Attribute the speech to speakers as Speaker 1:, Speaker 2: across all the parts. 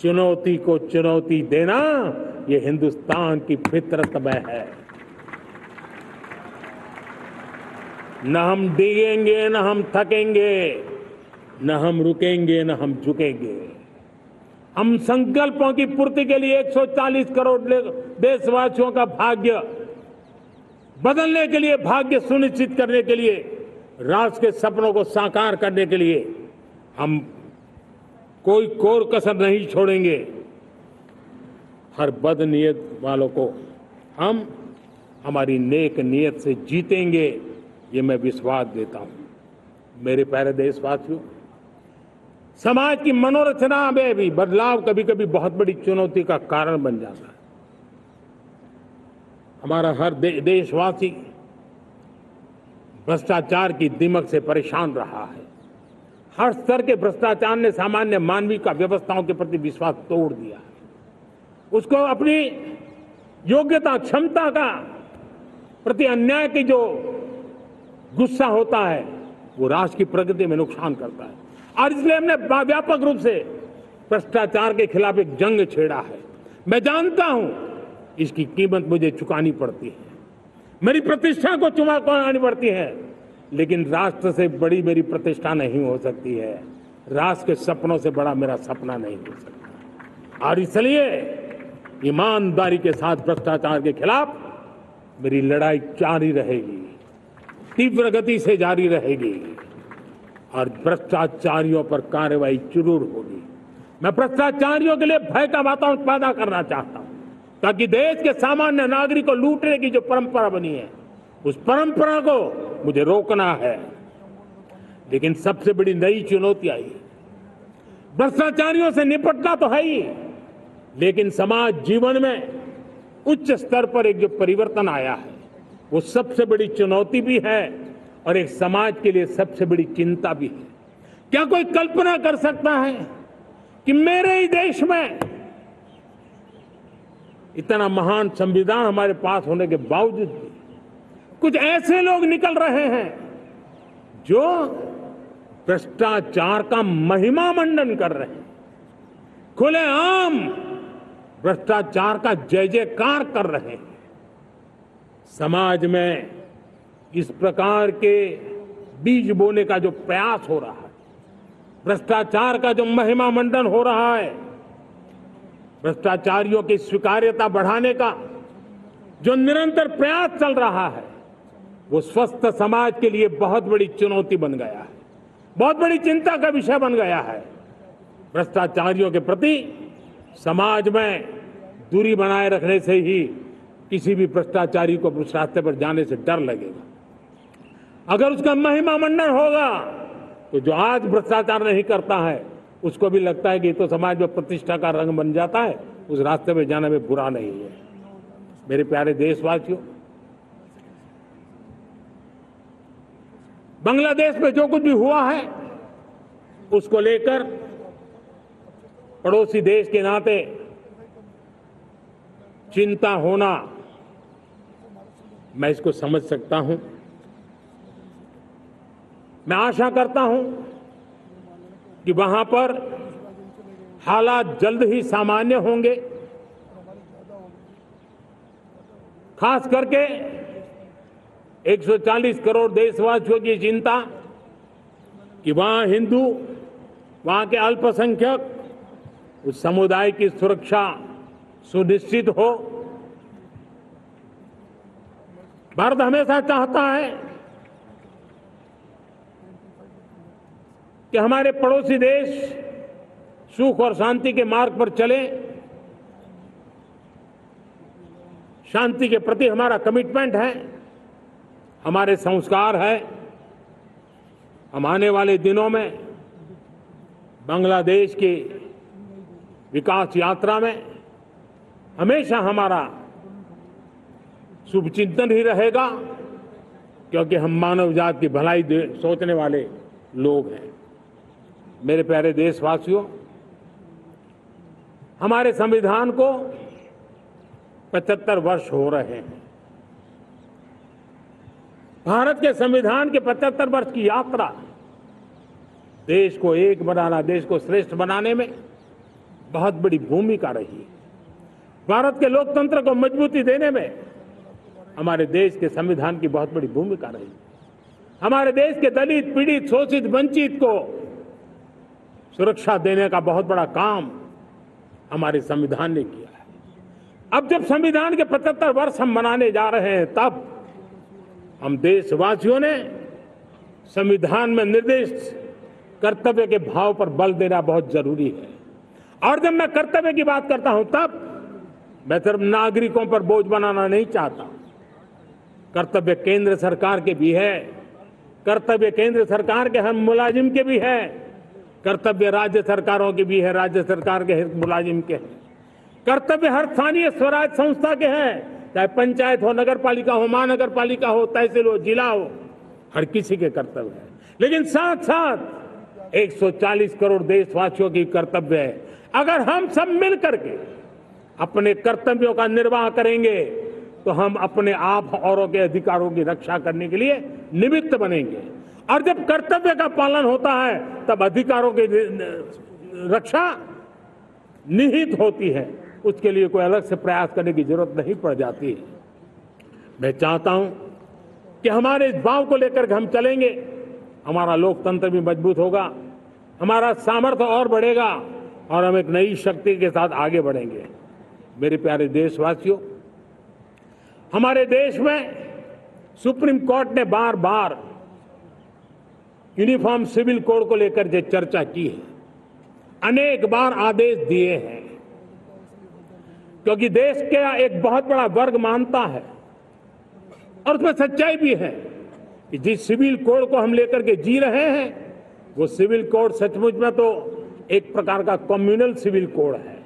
Speaker 1: चुनौती को चुनौती देना ये हिंदुस्तान की फितरत में है। न हम डिगेंगे, न हम थकेंगे, न हम रुकेंगे, न हम झुकेंगे। हम संकल्पों की पूर्ति के लिए 140 करोड़ देशवासियों का भाग्य बदलने के लिए, भाग्य सुनिश्चित करने के लिए, राष्ट्र के सपनों को साकार करने के लिए हम कोई कोर कसर नहीं छोड़ेंगे। हर बदनीयत वालों को हम हमारी नेक नीयत से जीतेंगे, ये मैं विश्वास देता हूं। मेरे प्यारे देशवासियों, समाज की मनोरचना में भी बदलाव कभी कभी बहुत बड़ी चुनौती का कारण बन जाता है। हमारा हर देशवासी भ्रष्टाचार की दिमक से परेशान रहा है। हर स्तर के भ्रष्टाचार ने सामान्य मानवीय का व्यवस्थाओं के प्रति विश्वास तोड़ दिया है। उसको अपनी योग्यता, क्षमता का प्रति अन्याय की जो गुस्सा होता है वो राष्ट्र की प्रगति में नुकसान करता है। और इसलिए हमने व्यापक रूप से भ्रष्टाचार के खिलाफ एक जंग छेड़ा है। मैं जानता हूं इसकी कीमत मुझे चुकानी पड़ती है, मेरी प्रतिष्ठा को चुकानी पड़ती है, लेकिन राष्ट्र से बड़ी मेरी प्रतिष्ठा नहीं हो सकती है, राष्ट्र के सपनों से बड़ा मेरा सपना नहीं हो सकता। और इसलिए ईमानदारी के साथ भ्रष्टाचार के खिलाफ मेरी लड़ाई जारी रहेगी, तीव्र गति से जारी रहेगी और भ्रष्टाचारियों पर कार्रवाई जरूर होगी। मैं भ्रष्टाचारियों के लिए भय का वातावरण पैदा करना चाहता हूं ताकि देश के सामान्य नागरिक को लूटने की जो परंपरा बनी है उस परंपरा को मुझे रोकना है। लेकिन सबसे बड़ी नई चुनौती आई, भ्रष्टाचारियों से निपटना तो है ही, लेकिन समाज जीवन में उच्च स्तर पर एक जो परिवर्तन आया है वो सबसे बड़ी चुनौती भी है और एक समाज के लिए सबसे बड़ी चिंता भी है। क्या कोई कल्पना कर सकता है कि मेरे ही देश में इतना महान संविधान हमारे पास होने के बावजूद भी कुछ ऐसे लोग निकल रहे हैं जो भ्रष्टाचार का महिमा मंडन कर रहे हैं, खुलेआम भ्रष्टाचार का जय जयकार कर रहे हैं। समाज में इस प्रकार के बीज बोने का जो प्रयास हो रहा है, भ्रष्टाचार का जो महिमा मंडन हो रहा है, भ्रष्टाचारियों की स्वीकार्यता बढ़ाने का जो निरंतर प्रयास चल रहा है, वो स्वस्थ समाज के लिए बहुत बड़ी चुनौती बन गया है, बहुत बड़ी चिंता का विषय बन गया है। भ्रष्टाचारियों के प्रति समाज में दूरी बनाए रखने से ही किसी भी भ्रष्टाचारी को उस रास्ते पर जाने से डर लगेगा। अगर उसका महिमा मंडन होगा तो जो आज भ्रष्टाचार नहीं करता है उसको भी लगता है कि तो समाज में प्रतिष्ठा का रंग बन जाता है, उस रास्ते में जाने में बुरा नहीं है। मेरे प्यारे देशवासियों, बांग्लादेश में जो कुछ भी हुआ है उसको लेकर पड़ोसी देश के नाते चिंता होना, मैं इसको समझ सकता हूं। मैं आशा करता हूं कि वहां पर हालात जल्द ही सामान्य होंगे। खास करके 140 करोड़ देशवासियों की चिंता कि वहां हिंदू, वहां के अल्पसंख्यक, उस समुदाय की सुरक्षा सुनिश्चित हो। भारत हमेशा चाहता है कि हमारे पड़ोसी देश सुख और शांति के मार्ग पर चले। शांति के प्रति हमारा कमिटमेंट है, हमारे संस्कार है। हम आने वाले दिनों में बांग्लादेश की विकास यात्रा में हमेशा हमारा शुभचिंतन ही रहेगा, क्योंकि हम मानव जाति की भलाई सोचने वाले लोग हैं। मेरे प्यारे देशवासियों, हमारे संविधान को 75 वर्ष हो रहे हैं। भारत के संविधान के 75 वर्ष की यात्रा देश को एक बनाना, देश को श्रेष्ठ बनाने में बहुत बड़ी भूमिका रही है। भारत के लोकतंत्र को मजबूती देने में हमारे देश के संविधान की बहुत बड़ी भूमिका रही। हमारे देश के दलित, पीड़ित, शोषित, वंचित को सुरक्षा देने का बहुत बड़ा काम हमारे संविधान ने किया है। अब जब संविधान के 75 वर्ष हम मनाने जा रहे हैं, तब हम देशवासियों ने संविधान में निर्दिष्ट कर्तव्य के भाव पर बल देना बहुत जरूरी है। और जब मैं कर्तव्य की बात करता हूं, तब मैं सिर्फ नागरिकों पर बोझ बनाना नहीं चाहता। कर्तव्य केंद्र सरकार के भी है, कर्तव्य केंद्र सरकार के हर मुलाजिम के भी है, कर्तव्य राज्य सरकारों के भी है, राज्य सरकार के हर मुलाजिम के हैं, कर्तव्य हर स्थानीय स्वराज संस्था के हैं, चाहे पंचायत हो, नगर पालिका हो, महानगर पालिका हो, तहसील हो, जिला हो, हर किसी के कर्तव्य है। लेकिन साथ साथ 140 करोड़ देशवासियों की कर्तव्य है। अगर हम सब मिल करके अपने कर्तव्यों का निर्वाह करेंगे तो हम अपने आप औरों के अधिकारों की रक्षा करने के लिए निमित्त बनेंगे। और जब कर्तव्य का पालन होता है, तब अधिकारों की रक्षा निहित होती है। उसके लिए कोई अलग से प्रयास करने की जरूरत नहीं पड़ जाती है। मैं चाहता हूं कि हमारे इस भाव को लेकर हम चलेंगे, हमारा लोकतंत्र भी मजबूत होगा, हमारा सामर्थ्य और बढ़ेगा और हम एक नई शक्ति के साथ आगे बढ़ेंगे। मेरे प्यारे देशवासियों, हमारे देश में सुप्रीम कोर्ट ने बार बार यूनिफॉर्म सिविल कोड को लेकर जो चर्चा की है, अनेक बार आदेश दिए हैं, क्योंकि देश का एक बहुत बड़ा वर्ग मानता है और उसमें सच्चाई भी है कि जिस सिविल कोड को हम लेकर के जी रहे हैं, वो सिविल कोड सचमुच में तो एक प्रकार का कम्युनल सिविल कोड है,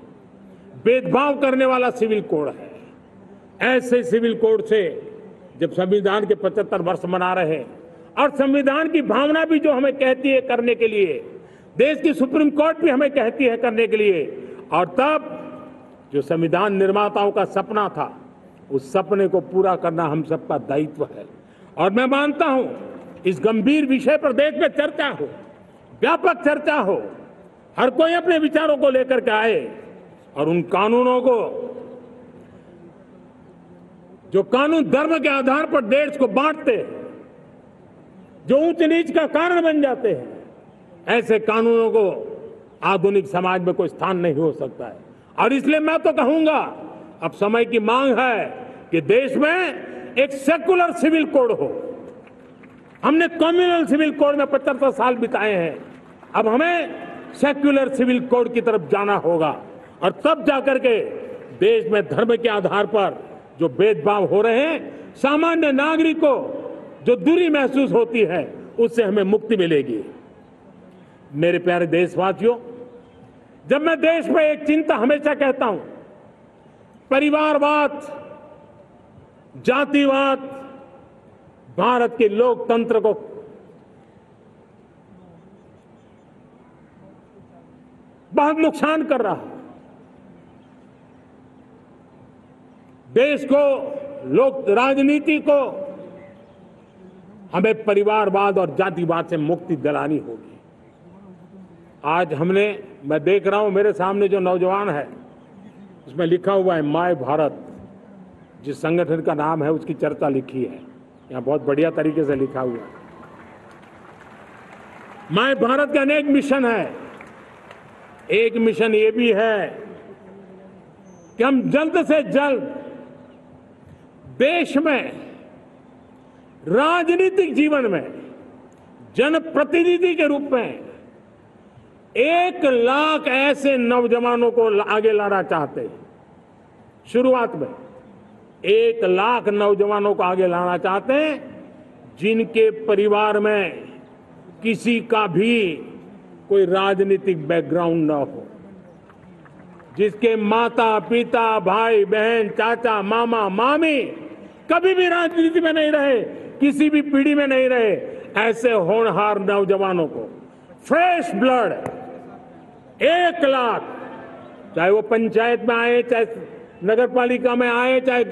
Speaker 1: भेदभाव करने वाला सिविल कोड है। ऐसे सिविल कोड से जब संविधान के 75 वर्ष मना रहे हैं और संविधान की भावना भी जो हमें कहती है करने के लिए, देश की सुप्रीम कोर्ट भी हमें कहती है करने के लिए, और तब जो संविधान निर्माताओं का सपना था, उस सपने को पूरा करना हम सबका दायित्व है। और मैं मानता हूं इस गंभीर विषय पर देश में चर्चा हो, व्यापक चर्चा हो, हर कोई अपने विचारों को लेकर के आए और उन कानूनों को, जो कानून धर्म के आधार पर देश को बांटते हैं, जो ऊंच नीच का कारण बन जाते हैं, ऐसे कानूनों को आधुनिक समाज में कोई स्थान नहीं हो सकता है। और इसलिए मैं तो कहूंगा, अब समय की मांग है कि देश में एक सेकुलर सिविल कोड हो। हमने कम्युनल सिविल कोड में 75 साल बिताए हैं, अब हमें सेक्युलर सिविल कोड की तरफ जाना होगा और तब जाकर के देश में धर्म के आधार पर जो भेदभाव हो रहे हैं, सामान्य नागरिक को जो दूरी महसूस होती है, उससे हमें मुक्ति मिलेगी। मेरे प्यारे देशवासियों, जब मैं देश में एक चिंता हमेशा कहता हूं, परिवारवाद, जातिवाद भारत के लोकतंत्र को बहुत नुकसान कर रहा है। देश को, लोक राजनीति को हमें परिवारवाद और जातिवाद से मुक्ति दिलानी होगी। आज मैं देख रहा हूं मेरे सामने जो नौजवान है, उसमें लिखा हुआ है माय भारत, जिस संगठन का नाम है उसकी चर्चा लिखी है, यहां बहुत बढ़िया तरीके से लिखा हुआ है। माय भारत के अनेक मिशन है। एक मिशन ये भी है कि हम जल्द से जल्द देश में राजनीतिक जीवन में जनप्रतिनिधि के रूप में 1 लाख ऐसे नौजवानों को आगे लाना चाहते हैं। शुरुआत में 1 लाख नौजवानों को आगे लाना चाहते हैं, जिनके परिवार में किसी का भी कोई राजनीतिक बैकग्राउंड न हो, जिसके माता पिता, भाई बहन, चाचा, मामा, मामी कभी भी राजनीति में नहीं रहे, किसी भी पीढ़ी में नहीं रहे, ऐसे होनहार नौजवानों को फ्रेश ब्लड 1 लाख, चाहे वो पंचायत में आए, चाहे नगर पालिका में आए, चाहे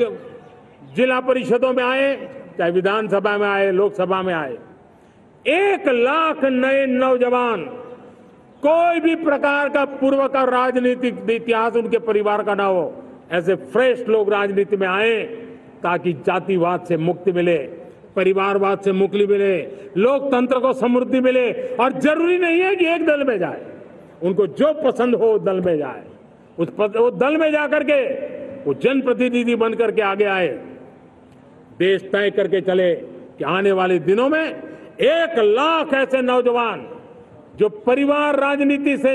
Speaker 1: जिला परिषदों में आए, चाहे विधानसभा में आए, लोकसभा में आए, 1 लाख नए नौजवान कोई भी प्रकार का पूर्व का राजनीतिक इतिहास उनके परिवार का ना हो। ऐसे फ्रेश लोग राजनीति में आए ताकि जातिवाद से मुक्ति मिले, परिवारवाद से मुक्ति मिले, लोकतंत्र को समृद्धि मिले। और जरूरी नहीं है कि एक दल में जाए, उनको जो पसंद हो उस दल में जाए, उस दल में जाकर के वो जनप्रतिनिधि बन करके आगे आए। देश तय करके चले कि आने वाले दिनों में 1 लाख ऐसे नौजवान जो परिवार राजनीति से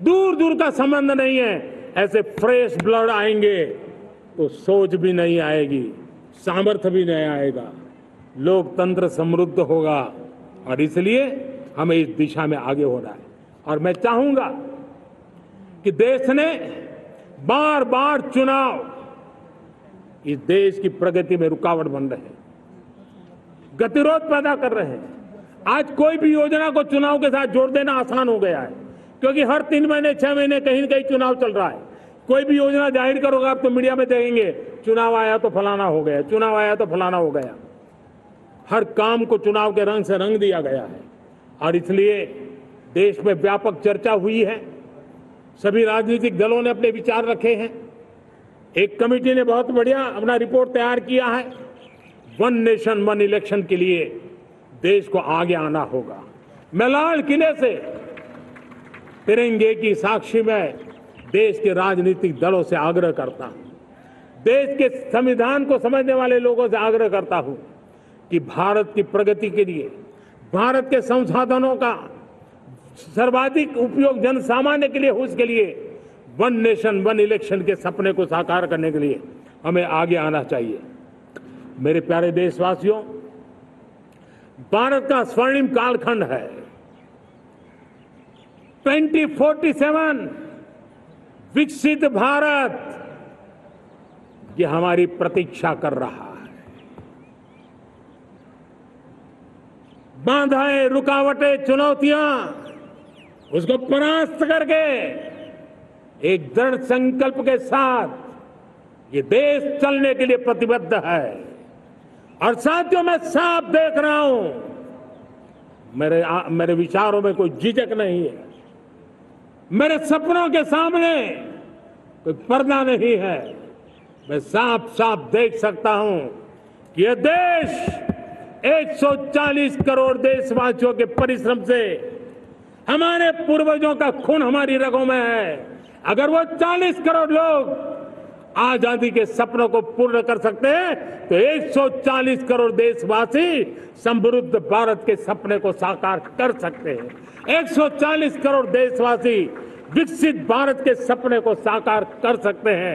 Speaker 1: दूर दूर का संबंध नहीं है, ऐसे फ्रेश ब्लड आएंगे तो सोच भी नहीं आएगी, सामर्थ्य भी नहीं आएगा, लोकतंत्र समृद्ध होगा। और इसलिए हमें इस दिशा में आगे होना है। और मैं चाहूंगा कि देश ने बार बार चुनाव इस देश की प्रगति में रुकावट बन रहे हैं, गतिरोध पैदा कर रहे हैं। आज कोई भी योजना को चुनाव के साथ जोड़ देना आसान हो गया है, क्योंकि हर 3 महीने 6 महीने कहीं न कहीं चुनाव चल रहा है। कोई भी योजना जाहिर करोगे आप तो मीडिया में देखेंगे, चुनाव आया तो फलाना हो गया, चुनाव आया तो फलाना हो गया। हर काम को चुनाव के रंग से रंग दिया गया है। और इसलिए देश में व्यापक चर्चा हुई है, सभी राजनीतिक दलों ने अपने विचार रखे हैं। एक कमेटी ने बहुत बढ़िया अपना रिपोर्ट तैयार किया है। 1 नेशन 1 इलेक्शन के लिए देश को आगे आना होगा। मैं लाल किले से तिरंगे की साक्षी में देश के राजनीतिक दलों से आग्रह करता हूं, देश के संविधान को समझने वाले लोगों से आग्रह करता हूं कि भारत की प्रगति के लिए, भारत के संसाधनों का सर्वाधिक उपयोग जन सामान्य के लिए हो, उसके लिए 1 नेशन 1 इलेक्शन के सपने को साकार करने के लिए हमें आगे आना चाहिए। मेरे प्यारे देशवासियों, भारत का स्वर्णिम कालखंड है। 2047 विकसित भारत, ये हमारी प्रतीक्षा कर रहा है। बाधाएं, रुकावटें, चुनौतियां, उसको परास्त करके एक दृढ़ संकल्प के साथ ये देश चलने के लिए प्रतिबद्ध है। और साथियों, मैं साफ देख रहा हूं, मेरे विचारों में कोई झिझक नहीं है, मेरे सपनों के सामने कोई पर्दा नहीं है। मैं साफ साफ देख सकता हूं कि यह देश 140 करोड़ देशवासियों के परिश्रम से, हमारे पूर्वजों का खून हमारी रगों में है। अगर वो 40 करोड़ लोग आजादी के सपनों को पूर्ण कर सकते हैं तो 140 करोड़ देशवासी समृद्ध भारत के सपने को साकार कर सकते हैं। 140 करोड़ देशवासी विकसित भारत के सपने को साकार कर सकते हैं।